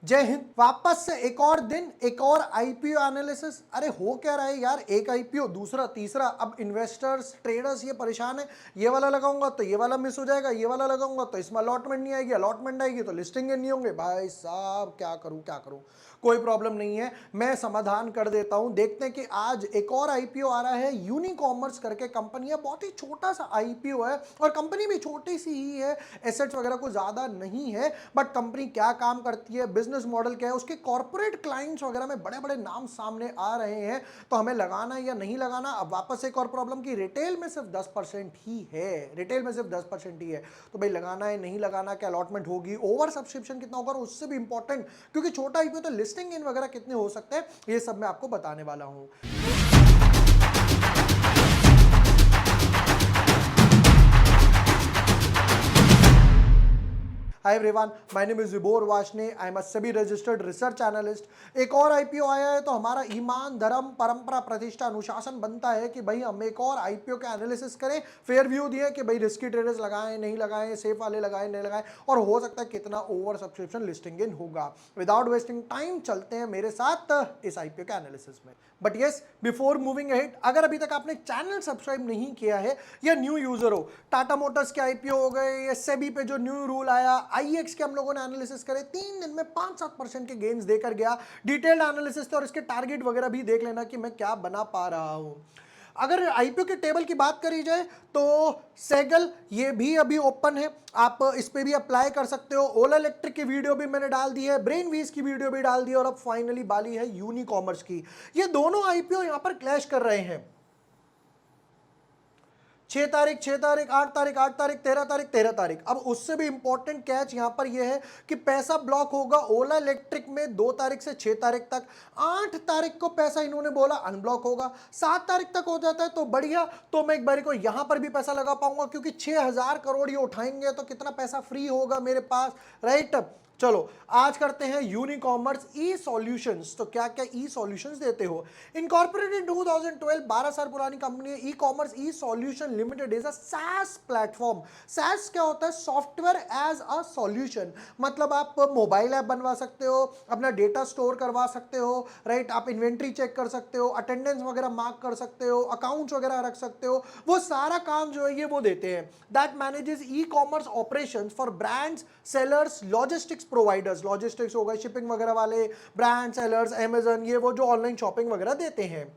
जय हिंद। वापस से एक और दिन, एक और आईपीओ एनालिसिस। अरे हो क्या रहा है यार, एक आईपीओ दूसरा तीसरा, अब इन्वेस्टर्स ट्रेडर्स ये परेशान है। ये वाला लगाऊंगा तो ये वाला मिस हो जाएगा, ये वाला लगाऊंगा तो इसमें अलॉटमेंट नहीं आएगी, अलॉटमेंट आएगी तो लिस्टिंग नहीं होंगे। भाई साहब क्या करूं क्या करूं। कोई प्रॉब्लम नहीं है, मैं समाधान कर देता हूं। देखते हैं कि आज एक और आईपीओ आ रहा है, यूनिकॉमर्स करके कंपनी है। बहुत ही छोटा सा आईपीओ है और कंपनी भी छोटी सी ही है, एसेट्स वगैरह को ज्यादा नहीं है। बट कंपनी क्या काम करती है, बिजनेस मॉडल क्या है, उसके कॉर्पोरेट क्लाइंट्स वगैरह में बड़े बड़े नाम सामने आ रहे हैं। तो हमें लगाना या नहीं लगाना। अब वापस एक और प्रॉब्लम की रिटेल में सिर्फ 10% ही है, रिटेल में सिर्फ 10% ही है। तो भाई लगाना है नहीं लगाना, क्या अलॉटमेंट होगी, ओवर सब्सक्रिप्शन कितना होगा, और उससे भी इंपॉर्टेंट क्योंकि छोटा आईपीओ तो लिस्टिंग इन वगैरह कितने हो सकते हैं, ये सब मैं आपको बताने वाला हूं। Hi everyone, my name is Vibhor Vashne, I am a SEBI registered research analyst. एक और आईपीओ आया है तो हमारा ईमान, धर्म, परंपरा, प्रतिष्ठा, अनुशासन बनता है कि भाई हम एक और आईपीओ का एनालिसिस करें, फेयर व्यू दिए कि भाई रिस्की ट्रेडर्स लगाएं नहीं लगाएं, सेफ वाले लगाएं नहीं लगाएं, और हो सकता है कितना ओवर सब्सक्रिप्शन लिस्टिंग इन होगा। विदाउट वेस्टिंग टाइम चलते हैं मेरे साथ इस आईपीओ के एनालिसिस में। But yes, before moving ahead, अगर अभी तक आपने चैनल सब्सक्राइब नहीं किया है या न्यू यूजर हो, टाटा मोटर्स के आईपीओ हो गए या सेबी पे जो न्यू रूल आया, आईएक्स के हम लोगों ने एनालिसिस करे, 3 दिन में 5-7% के गेन्स देकर गया। डिटेल्ड एनालिसिस थे और इसके टारगेट वगैरह भी देख लेना कि मैं क्या बना पा रहा हूं। अगर आईपीओ के टेबल की बात करी जाए तो सेगल ये भी अभी ओपन है, आप इस पे भी अप्लाई कर सकते हो। ओला इलेक्ट्रिक की वीडियो भी मैंने डाल दी है, ब्रेन वीज की वीडियो भी डाल दी है, और अब फाइनली बाली है यूनिकॉमर्स की। ये दोनों आईपीओ यहां पर क्लैश कर रहे हैं। 6 तारीख 6 तारीख, 8 तारीख 8 तारीख, 13 तारीख 13 तारीख। अब उससे भी इंपॉर्टेंट कैच यहां पर यह है कि पैसा ब्लॉक होगा ओला इलेक्ट्रिक में 2 तारीख से 6 तारीख तक। 8 तारीख को पैसा इन्होंने बोला अनब्लॉक होगा, 7 तारीख तक हो जाता है तो बढ़िया, तो मैं एक बारी को यहां पर भी पैसा लगा पाऊंगा क्योंकि 6000 करोड़ ये उठाएंगे तो कितना पैसा फ्री होगा मेरे पास, राइट। चलो आज करते हैं यूनिकॉमर्स ई सॉल्यूशंस। तो क्या क्या ई सॉल्यूशंस देते हो। इनकॉर्पोरेटेड 2012, 12 साल पुरानी कंपनी है। E commerce E solution limited is a SaaS platform. SaaS क्या होता है, सॉफ्टवेयर एज अ सॉल्यूशन। मतलब आप मोबाइल ऐप बनवा सकते हो, अपना डेटा स्टोर करवा सकते हो, राइट। आप इन्वेंट्री चेक कर सकते हो, अटेंडेंस वगैरह मार्क कर सकते हो, अकाउंट्स वगैरह रख सकते हो। वो सारा काम जो है ये वो देते हैं। That manages e commerce operations for brands, sellers, logistics providers. Logistics हो गए, शिपिंग वगैरह वाले, ब्रांड सेलर्स, अमेजन, ये वो जो ऑनलाइन शॉपिंग वगैरह देते हैं।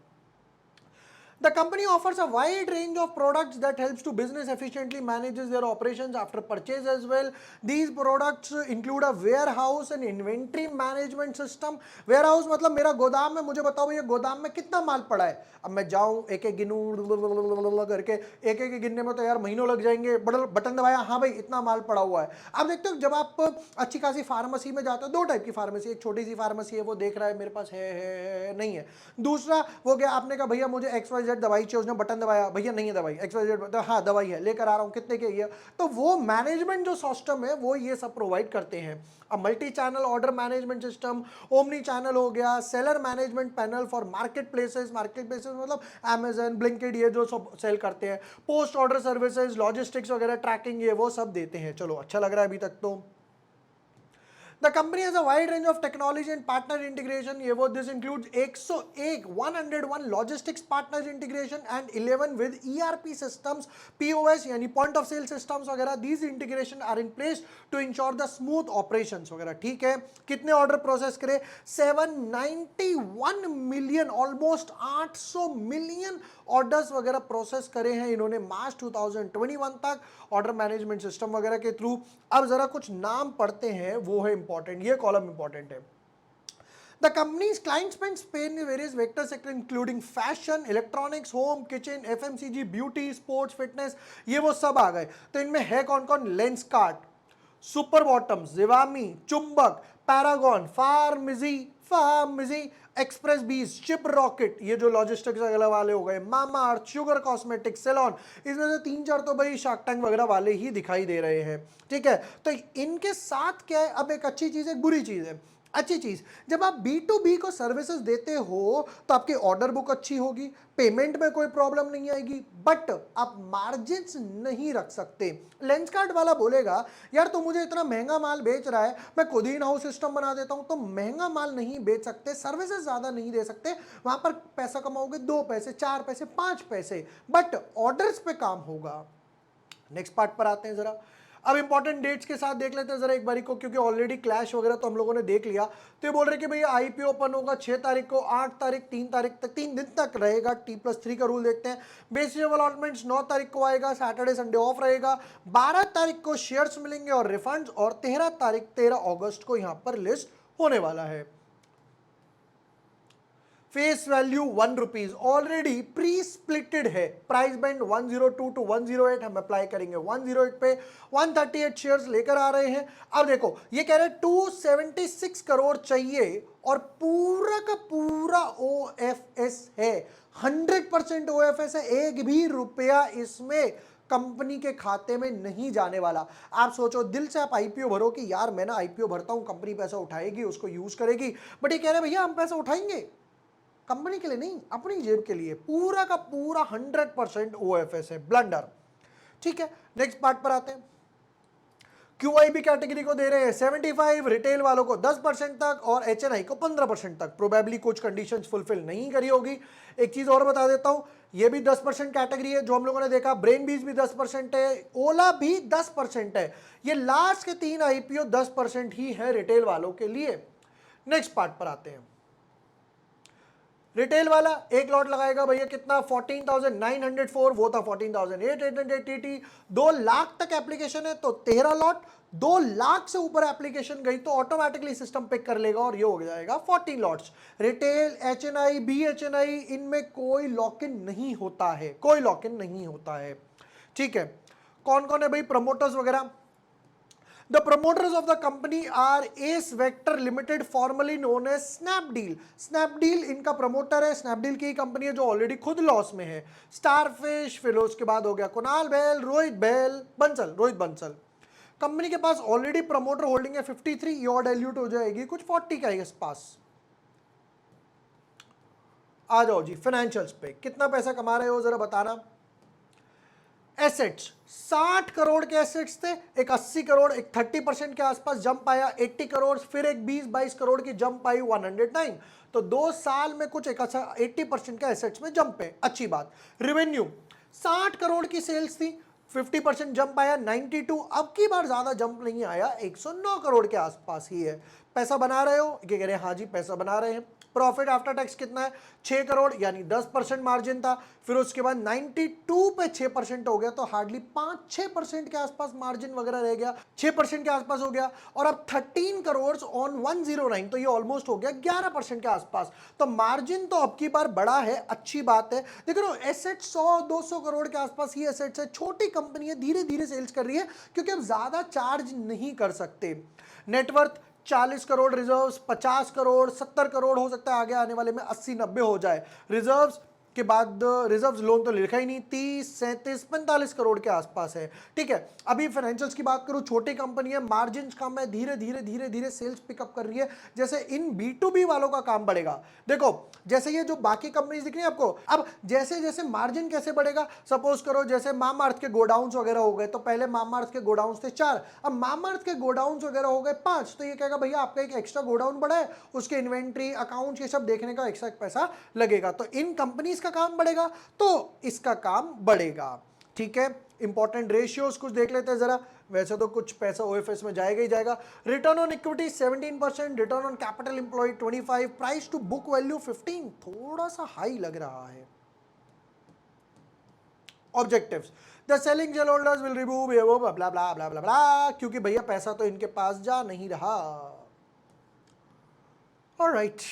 The company offers a wide range of products that helps to business efficiently manages their operations after purchase as well. These products include a warehouse and inventory management system. Warehouse मतलब मेरा गोदाम है, मुझे बताओ भैया गोदाम में कितना माल पड़ा है। अब मैं जाऊं एक एक गिनूं करके, एक एक गिनने में तो यार महीनों लग जाएंगे। बटन दबाया, हाँ भाई इतना माल पड़ा हुआ है। अब देखते हो जब आप अच्छी खासी फार्मेसी में जाते हो, दो टाइप की फार्मेसी, एक छोटी सी फार्मेसी है वो देख रहा है मेरे पास है नहीं है। दूसरा वो गया, आपने कहा भैया मुझे XYZ दवाई चाहिए, उसने बटन दबाया, भैया नहीं है दवाई, XYZ हाँ दवाई है, लेकर आ रहा हूँ, कितने की है। तो वो मैनेजमेंट जो सिस्टम है वो ये सब प्रोवाइड करते हैं। अब multi channel order management system, omni channel हो गया, seller management panel for market places मतलब अमेजन, ब्लिंकिट, ये जो सब सेल करते हैं, पोस्ट ऑर्डर सर्विसेज, लॉजिस्टिक्स वगैरह, ट्रैकिंग, ये वो सब देते हैं। चलो अच्छा लग रहा है अभी तक तो। The company has a wide range of technology and partner integration. ये वो, this includes 101 logistics partners integration and 11 with ERP systems, POS यानी point of sale systems वगैरह. These integration are in place to ensure the smooth operations वगैरह. ठीक है, कितने order process करे, 791 million, almost 800 million orders वगैरह प्रोसेस करे हैं इन्होंने मार्च 2021 तक ऑर्डर मैनेजमेंट सिस्टम वगैरह के थ्रू। अब जरा कुछ नाम पढ़ते हैं, वो है इंपॉर्टेंट, ये कॉलम इंपॉर्टेंट है। The company's client spends span in various vector sectors including fashion, electronics, home, kitchen, FMCG, beauty, sports, fitness, ये वो सब आ गए। तो इनमें है कौन कौन, लेंसकार्ट, सुपर बॉटम्स, जिवामी, चुंबक, पैरागॉन, फार्मिजी, एक्सप्रेस बीज, चिप रॉकेट, ये जो लॉजिस्टिक्स वगैरह वाले हो गए, मामा अर्थ, शुगर कॉस्मेटिक्स, सेलॉन, इसमें से 3-4 तो भाई शार्क टैंक वगैरह वाले ही दिखाई दे रहे हैं। ठीक है, तो इनके साथ क्या है, अब एक अच्छी चीज है, बुरी चीज है। अच्छी चीज, जब आप B2B को सर्विसेज देते हो तो आपकी ऑर्डर बुक अच्छी होगी, पेमेंट में कोई प्रॉब्लम नहीं आएगी, बट आप मार्जिन्स नहीं रख सकते। लेंसकार्ट वाला बोलेगा यार तो मुझे इतना महंगा माल बेच रहा है, मैं खुद ही इन हाउस सिस्टम बना देता हूं, तो महंगा माल नहीं बेच सकते, सर्विसेज ज्यादा नहीं दे सकते, वहां पर पैसा कमाओगे 2 पैसे 4 पैसे 5 पैसे, बट ऑर्डर्स पे काम होगा। नेक्स्ट पार्ट पर आते हैं जरा। अब इंपॉर्टेंट डेट्स के साथ देख लेते हैं जरा एक बारी को, क्योंकि ऑलरेडी क्लैश वगैरह तो हम लोगों ने देख लिया। तो ये बोल रहे कि भैया आईपीओ ओपन होगा 6 तारीख को, 8 तारीख 3 तारीख तक, 3 दिन तक रहेगा, T+3 का रूल देखते हैं। बेसिक अलॉटमेंट्स 9 तारीख को आएगा, सैटरडे संडे ऑफ रहेगा। 12 तारीख को शेयर्स मिलेंगे और रिफंड्स, और 13 तारीख 13 अगस्त को यहां पर लिस्ट होने वाला है। Face value ₹1 already pre splitted है, प्राइस बैंड 102 to 108, हम अप्लाई करेंगे 108 पे, 138 शेयर्स लेकर आ रहे हैं। अब देखो ये कह रहे हैं 276 करोड़ चाहिए, और पूरा का पूरा OFS है, 100% OFS है, एक भी रुपया इसमें कंपनी के खाते में नहीं जाने वाला। आप सोचो दिल से आप आईपीओ भरो कि यार मैं ना आईपीओ भरता हूं, कंपनी पैसा उठाएगी, उसको यूज करेगी, बट ये कह रहे हैं भैया हम पैसा उठाएंगे कंपनी के लिए नहीं, अपनी जेब के लिए, पूरा का पूरा 100% OFS है, ब्लंडर। ठीक है, नेक्स्ट पार्ट पर आते हैं। QIB कैटेगरी को दे रहे हैं 75, रिटेल वालों को 10% तक, और HNI को 15% तक। प्रोबेबली कुछ कंडीशंस फुलफिल नहीं करी होगी। एक चीज और बता देता हूं, ये भी 10% कैटेगरी है जो हम लोगों ने देखा, ब्रेनबीज भी 10% है, ओला भी 10% है। ये लास्ट के 3 IPO 10% ही है रिटेल वालों के लिए। नेक्स्ट पार्ट पर आते हैं। रिटेल वाला एक लॉट लगाएगा भैया कितना, 14,904, वो था 14,880। 2 लाख तक एप्लीकेशन है तो 13 लॉट, 2 लाख से ऊपर एप्लीकेशन गई तो ऑटोमेटिकली सिस्टम पिक कर लेगा और ये हो जाएगा 14 लॉट्स। रिटेल, HNI, BHNI, इनमें कोई लॉक इन नहीं होता है, कोई लॉक इन नहीं होता है। ठीक है, कौन कौन है भाई प्रमोटर्स वगैरह? The promoters of the company are Ace Vector Limited, formerly known as Snapdeal. Snapdeal इनका प्रमोटर है, Snapdeal की कंपनी है जो ऑलरेडी खुद लॉस में है। स्टारफिश, फिर उसके बाद हो गया कुणाल बैल, रोहित बैल, बंसल, रोहित बंसल। कंपनी के पास ऑलरेडी प्रमोटर होल्डिंग है 53, ये और डाइल्यूट हो जाएगी कुछ 40 का इस पास। आ जाओ जी फाइनेंशियल्स पे, कितना पैसा कमा रहे हो जरा बताना। एसेट्स 60 करोड़ के एसेट्स थे, एक 80 करोड़, एक 30% के आसपास जंप आया 80 करोड़, फिर एक 20-22 करोड़ की जंप आई 109। तो 2 साल में कुछ एक 80% का एसेट्स में जंप है, अच्छी बात। रेवेन्यू 60 करोड़ की सेल्स थी, 50% जंप आया 92, अब की बार ज्यादा जंप नहीं आया, 109 करोड़ के आसपास ही है। पैसा बना रहे हो, क्या कह रहे हैं, हाँ जी पैसा बना रहे हैं। प्रॉफिट आफ्टर टैक्स कितना है, 6 करोड़, यानी 10% मार्जिन था। फिर उसके बाद 92 पे 6% हो गया, तो हार्डली 5-6% के आसपास मार्जिन वगैरह रह गया, 6% के आसपास हो गया। और अब 13 करोड़ ऑन 109, तो ये ऑलमोस्ट हो गया 11% के आसपास। तो मार्जिन तो अब की बार बड़ा है, अच्छी बात है। देखो एसेट 100-200 करोड़ के आसपास ही एसेट्स है, छोटी कंपनी है, धीरे धीरे सेल्स कर रही है, क्योंकि अब ज्यादा चार्ज नहीं कर सकते। नेटवर्थ 40 करोड़, रिजर्व्स 50 करोड़, 70 करोड़, हो सकता है आगे आने वाले में 80-90 हो जाए। रिजर्व्स के बाद रिजर्व्स लोन तो लिखा ही नहीं, 30, 37, 45 करोड़ के आसपास है। ठीक है, अभी फाइनेंशियल्स की बात करूं, छोटी कंपनी है, मार्जिन कम है, धीरे धीरे सेल्स पिकअप कर रही है। जैसे इन B2B वालों का काम बढ़ेगा, देखो जैसे ये जो बाकी कंपनीज दिख रही है आपको, अब जैसे जैसे मार्जिन कैसे बढ़ेगा, सपोज करो जैसे मामाअर्थ के गोडाउन्स वगैरह हो गए, तो पहले मामाअर्थ के गोडाउन्स थे 4, अब मामाअर्थ के गोडाउन्स वगैरह हो गए 5, तो ये कहेगा भैया आपका एक एक्स्ट्रा गोडाउन बढ़ा है, उसके इन्वेंट्री अकाउंट ये सब देखने का एक्स्ट्रा पैसा लगेगा, तो इन कंपनीज का काम बढ़ेगा तो इसका काम बढ़ेगा। ठीक है, इंपॉर्टेंट रेशियोज कुछ देख लेते हैं जरा। वैसे तो कुछ पैसा OFS में जाएगा ही जाएगा। Return on equity 17%, return on capital employed 25, price to book value 15, थोड़ा सा हाई लग रहा है। Objectives, the selling shareholders will remove blah blah blah blah blah, क्योंकि भैया पैसा तो इनके पास जा नहीं रहा। Alright,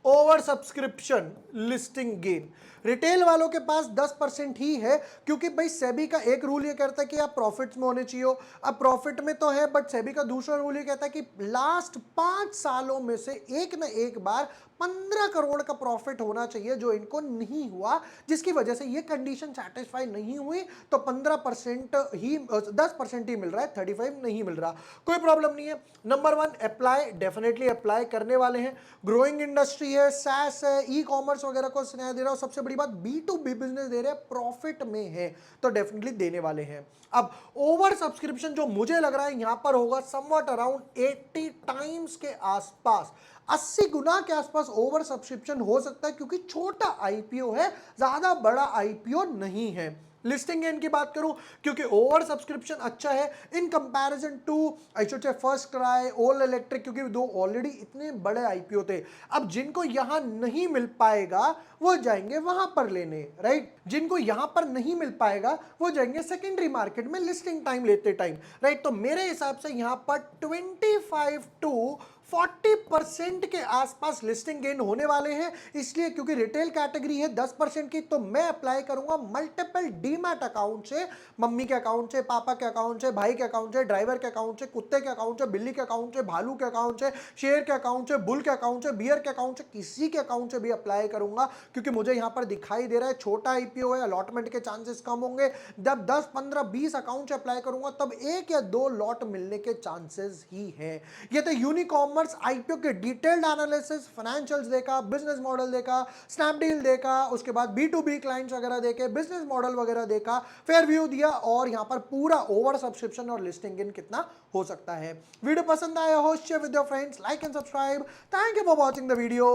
oversubscription listing gain. Retail वालों के पास 10% ही है, क्योंकि भाई सेबी का एक रूल ये कहता है कि आप प्रॉफिट्स में होने चाहिए। अब प्रॉफिट में तो है, बट सेबी का दूसरा रूल ये कहता है कि लास्ट 5 सालों में से एक न एक बार 15 करोड़ का प्रॉफिट होना चाहिए, जो इनको नहीं हुआ, जिसकी वजह से ये कंडीशन सेटिस्फाई नहीं हुई। तो 15% ही 10% ही मिल रहा है, 35 नहीं मिल रहा। कोई प्रॉब्लम नहीं है। नंबर 1 अप्लाई, डेफिनेटली अप्लाई करने वाले हैं। ग्रोइंग इंडस्ट्री है, सैस है, ई कॉमर्स वगैरह को स्नेह दे रहा हूं। सबसे बड़ी बात B2B बिजनेस दे रहे हैं, प्रॉफिट में है, तो डेफिनेटली देने वाले हैं। अब ओवर सब्सक्रिप्शन जो मुझे लग रहा है यहां पर होगा समवट अराउंड 80 टाइम्स के आसपास, 80 गुना के आसपास ओवर सब्सक्रिप्शन हो सकता है, क्योंकि छोटा आईपीओ है, ज्यादा बड़ा आईपीओ नहीं है। लिस्टिंग गेन की बात करूं, क्योंकि ओवर सब्सक्रिप्शन अच्छा है in comparison to I should say FirstCry, Ola Electric, क्योंकि दो ऑलरेडी इतने बड़े आईपीओ थे। अब जिनको यहां नहीं मिल पाएगा वो जाएंगे वहां पर लेने, राइट। जिनको यहां पर नहीं मिल पाएगा वो जाएंगे सेकेंडरी मार्केट में लिस्टिंग टाइम लेते टाइम, राइट। तो मेरे हिसाब से यहां पर 25 टू 40% के आसपास लिस्टिंग गेन होने वाले हैं। इसलिए क्योंकि रिटेल कैटेगरी है 10% की, तो मैं अप्लाई करूंगा मल्टीपल डीमैट अकाउंट से, मम्मी के अकाउंट से, पापा के अकाउंट से, भाई के अकाउंट से, ड्राइवर के अकाउंट से, कुत्ते के अकाउंट से, बिल्ली के अकाउंट से, भालू के अकाउंट से, शेर के अकाउंट से, बुल के अकाउंट से, बियर के अकाउंट से, किसी के अकाउंट से भी अप्लाई करूंगा, क्योंकि मुझे यहां पर दिखाई दे रहा है छोटा आईपीओ है, अलॉटमेंट के चांसेस कम होंगे। जब 10 15 20 अकाउंट से अप्लाई करूंगा तब 1 या 2 लॉट मिलने के चांसेस ही हैं। ये तो यूनिकॉमर्स आईपीओ के डिटेल्ड एनालिसिस, फाइनेंशियल्स देखा, बिजनेस मॉडल देखा, स्नैपडील देखा, उसके बाद B2B क्लाइंट्स वगैरह देखे, बिजनेस मॉडल वगैरह देखा, फेयर व्यू दिया, और यहां पर पूरा ओवर सब्सक्रिप्शन और लिस्टिंग इन कितना हो सकता है। वीडियो पसंद आया हो, share with your friends, like and subscribe. Thank you for watching the video.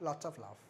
Lots of love.